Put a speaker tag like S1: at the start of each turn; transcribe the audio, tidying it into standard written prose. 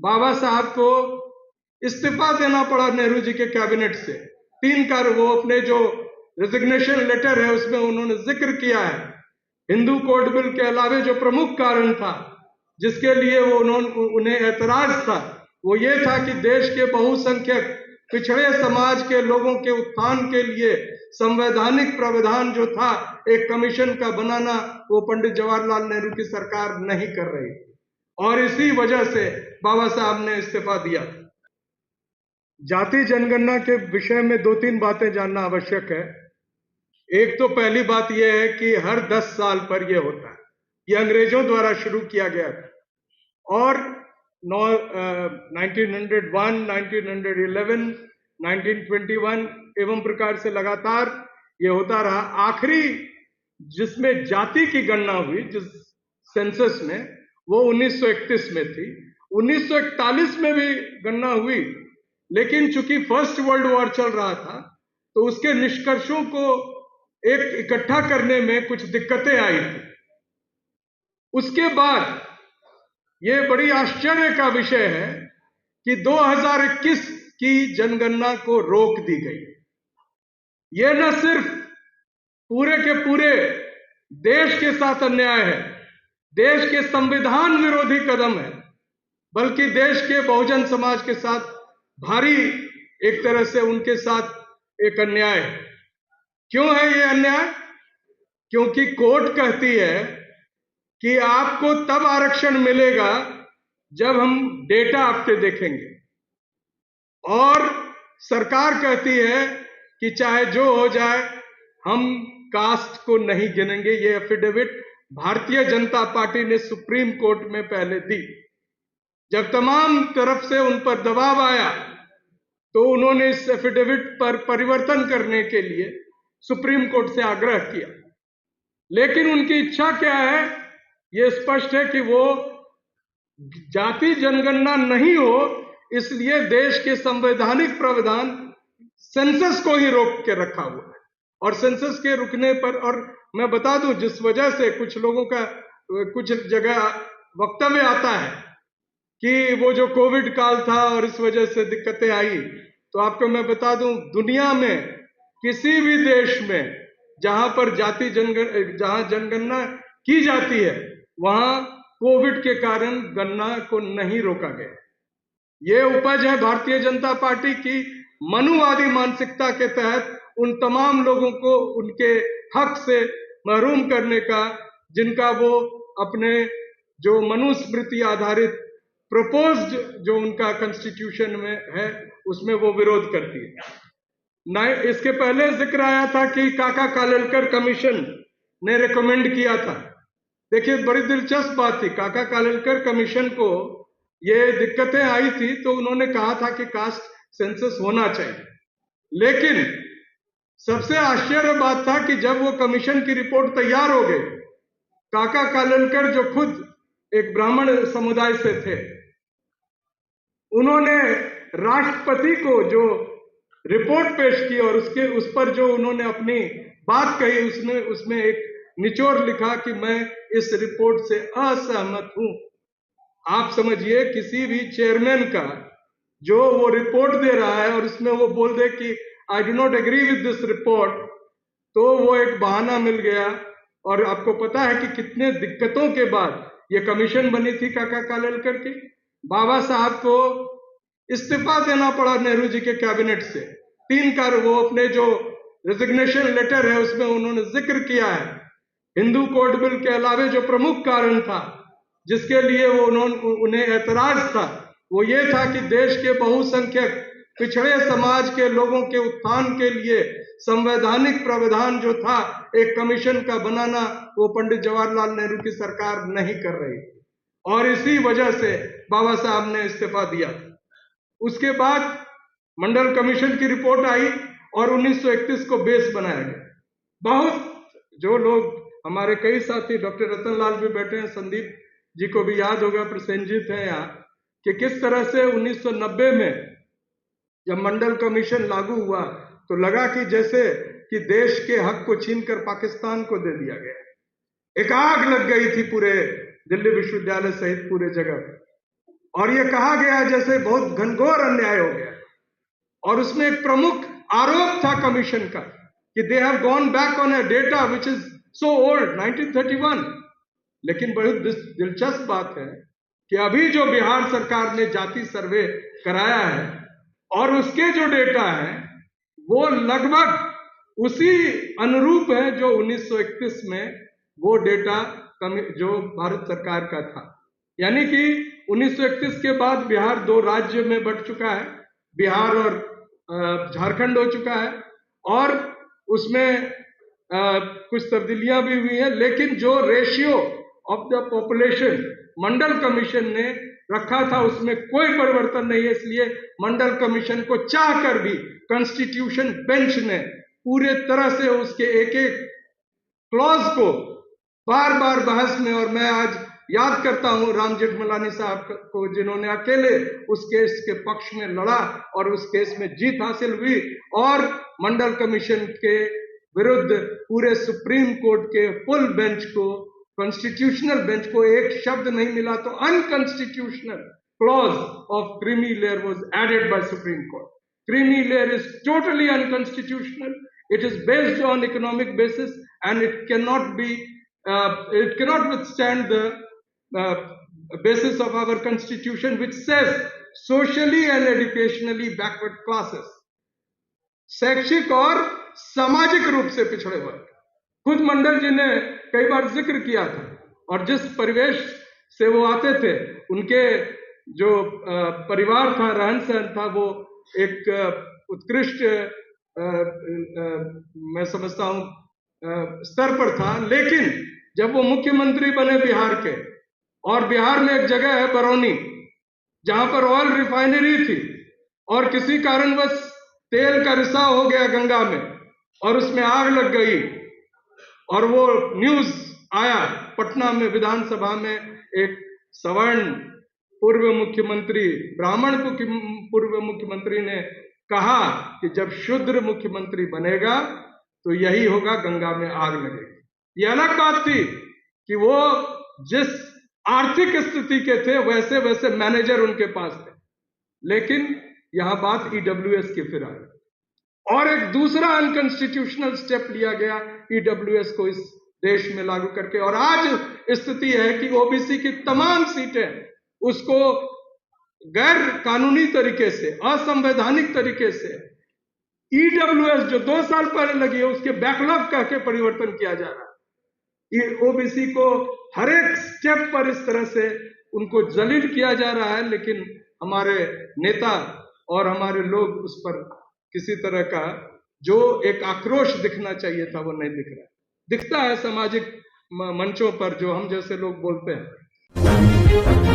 S1: बाबा साहब को इस्तीफा देना पड़ा नेहरू जी के कैबिनेट से। 3 कार्य, वो अपने जो रेजिग्नेशन लेटर है उसमें उन्होंने जिक्र किया है। हिंदू कोड बिल के अलावे जो प्रमुख कारण था जिसके लिए वो उन्हें ऐतराज था, वो ये था कि देश के बहुसंख्यक पिछड़े समाज के लोगों के उत्थान के लिए संवैधानिक प्रावधान जो था एक कमीशन का बनाना, वो पंडित जवाहरलाल नेहरू की सरकार नहीं कर रही थी और इसी वजह से बाबा साहब ने इस्तीफा दिया। जाति जनगणना के विषय में 2-3 बातें जानना आवश्यक है। एक तो पहली बात यह है कि हर 10 साल पर यह होता है। यह अंग्रेजों द्वारा शुरू किया गया था और 1901, 1911, 1921 एवं प्रकार से लगातार ये होता रहा। आखिरी जिसमें जाति की गणना हुई जिस सेंसस में, वो 1931 में थी। 1941 में भी गणना हुई, लेकिन चूंकि फर्स्ट वर्ल्ड वॉर चल रहा था तो उसके निष्कर्षों को एक इकट्ठा करने में कुछ दिक्कतें आई थी। उसके बाद ये बड़ी आश्चर्य का विषय है कि 2021 की जनगणना को रोक दी गई। यह न सिर्फ पूरे के पूरे देश के साथ अन्याय है, देश के संविधान विरोधी कदम है, बल्कि देश के बहुजन समाज के साथ भारी एक तरह से उनके साथ एक अन्याय है। क्यों है ये अन्याय? क्योंकि कोर्ट कहती है कि आपको तब आरक्षण मिलेगा जब हम डेटा आपके देखेंगे, और सरकार कहती है कि चाहे जो हो जाए हम कास्ट को नहीं गिनेंगे। ये एफिडेविट भारतीय जनता पार्टी ने सुप्रीम कोर्ट में पहले दी। जब तमाम तरफ से उन पर दबाव आया तो उन्होंने इस एफिडेविट पर परिवर्तन करने के लिए सुप्रीम कोर्ट से आग्रह किया, लेकिन उनकी इच्छा क्या है ये स्पष्ट है कि वो जाति जनगणना नहीं हो, इसलिए देश के संवैधानिक प्रावधान सेंसस को ही रोक के रखा हुआ है। और सेंसस के रुकने पर, और मैं बता दूं जिस वजह से कुछ लोगों का कुछ जगह वक्तव्य आता है कि वो जो कोविड काल था और इस वजह से दिक्कतें आई, तो आपको मैं बता दूं दुनिया में किसी भी देश में जहां पर जहां जनगणना की जाती है वहां कोविड के कारण गणना को नहीं रोका गया। ये उपज है भारतीय जनता पार्टी की मनुवादी मानसिकता के तहत उन तमाम लोगों को उनके हक से महरूम करने का जिनका वो अपने जो मनुस्मृति आधारित प्रपोज्ड जो उनका कॉन्स्टिट्यूशन में है उसमें वो विरोध करती है। इसके पहले जिक्र आया था कि काका कालेलकर कमीशन ने रिकमेंड किया था। देखिए बड़ी दिलचस्प बात थी, काका कालेलकर कमीशन को ये दिक्कतें आई थी तो उन्होंने कहा था कि कास्ट सेंसस होना चाहिए, लेकिन सबसे आश्चर्य बात था कि जब वो कमीशन की रिपोर्ट तैयार हो गई, काका कालेलकर जो खुद एक ब्राह्मण समुदाय से थे, उन्होंने राष्ट्रपति को जो रिपोर्ट पेश की और उस पर जो उन्होंने अपनी बात कही उसमें एक निचोड़ लिखा कि मैं इस रिपोर्ट से असहमत हूं। आप समझिए किसी भी चेयरमैन का जो वो रिपोर्ट दे रहा है और उसमें वो बोल दे कि I do not agree with this report, तो वो एक बहाना मिल गया। और आपको पता है कि कितने दिक्कतों के बाद ये कमीशन बनी थी काका कालेलकर की। बाबा साहब को इस्तीफा देना पड़ा नेहरू जी के कैबिनेट से। 3 कार्य, वो अपने जो रेजिग्नेशन लेटर है उसमें उन्होंने जिक्र किया है। हिंदू कोड बिल के अलावे जो प्रमुख कारण था जिसके लिए वो उन्हें ऐतराज था, वो ये था कि देश के बहुसंख्यक पिछड़े समाज के लोगों के उत्थान के लिए संवैधानिक प्रावधान जो था एक कमीशन का बनाना, वो पंडित जवाहरलाल नेहरू की सरकार नहीं कर रही थी और इसी वजह से बाबा साहब ने इस्तीफा दिया। उसके बाद मंडल कमीशन की रिपोर्ट आई और 1931 को बेस बनाया गया। बहुत जो लोग हमारे कई साथी, डॉक्टर रतनलाल भी बैठे हैं, संदीप जी को भी याद होगा, प्रसेनजीत है यहाँ, कि किस तरह से 1990 में जब मंडल कमीशन लागू हुआ तो लगा कि जैसे कि देश के हक को छीनकर पाकिस्तान को दे दिया गया। एक आग लग गई थी पूरे दिल्ली विश्वविद्यालय सहित पूरे जगह। और ये कहा गया जैसे बहुत घनघोर अन्याय हो गया। और उसमें एक प्रमुख आरोप था कमीशन का कि they have gone back on a data which is so old 1931। लेकिन बड़ी दिलचस्प बात है कि अभी जो बिहार सरकार ने जाति सर्वे कराया है और उसके जो डेटा है वो लगभग उसी अनुरूप है जो 1931 में वो डेटा जो भारत सरकार का था। यानी कि 1931 के बाद बिहार दो राज्य में बंट चुका है, बिहार और झारखंड हो चुका है, और उसमें कुछ तब्दीलियां भी हुई हैं, लेकिन जो ratio of the population Mandal commission ने रखा था उसमें कोई परिवर्तन नहीं है। इसलिए मंडल कमीशन को चाहकर भी कॉन्स्टिट्यूशन बेंच ने पूरे तरह से उसके एक एक क्लॉज को बार बार बहस में, और मैं आज याद करता हूं राम जेठमलानी साहब को जिन्होंने अकेले उस केस के पक्ष में लड़ा और उस केस में जीत हासिल हुई, और मंडल कमीशन के विरुद्ध पूरे सुप्रीम कोर्ट के फुल बेंच को, कॉन्स्टिट्यूशनल बेंच को एक शब्द नहीं मिला तो unconstitutional clause of creamy layer was added by supreme court. Creamy layer is totally unconstitutional, it is based on economic basis and it cannot withstand the basis of our constitution which says socially and educationally backward classes, शैक्षिक और सामाजिक रूप से पिछड़े वर्ग। खुद मंडल जी ने कई बार जिक्र किया था, और जिस परिवेश से वो आते थे उनके जो परिवार था, रहन सहन था, वो एक उत्कृष्ट मैं समझता हूं स्तर पर था। लेकिन जब वो मुख्यमंत्री बने बिहार के, और बिहार में एक जगह है बरौनी जहां पर ऑयल रिफाइनरी थी, और किसी कारणवश तेल का रिसाव हो गया गंगा में और उसमें आग लग गई, और वो न्यूज आया पटना में विधानसभा में, एक सवर्ण पूर्व मुख्यमंत्री, ब्राह्मण पूर्व मुख्यमंत्री ने कहा कि जब शूद्र मुख्यमंत्री बनेगा तो यही होगा, गंगा में आग लगेगी। ये अलग बात थी कि वो जिस आर्थिक स्थिति के थे वैसे वैसे मैनेजर उनके पास थे, लेकिन यहां बात ईडब्ल्यूएस की फिर आई और एक दूसरा अनकॉन्स्टिट्यूशनल स्टेप लिया गया ईडब्ल्यूएस को इस देश में लागू करके, और आज स्थिति है कि ओबीसी की तमाम सीटें उसको गैर कानूनी तरीके से, असंवैधानिक तरीके से ईडब्ल्यूएस जो 2 साल पहले लगी है उसके बैकलॉग कह के परिवर्तन किया जा रहा है। ओबीसी को हर एक स्टेप पर इस तरह से उनको जलील किया जा रहा है, लेकिन हमारे नेता और हमारे लोग उस पर किसी तरह का जो एक आक्रोश दिखना चाहिए था वो नहीं दिख रहा है। दिखता है सामाजिक मंचों पर जो हम जैसे लोग बोलते हैं।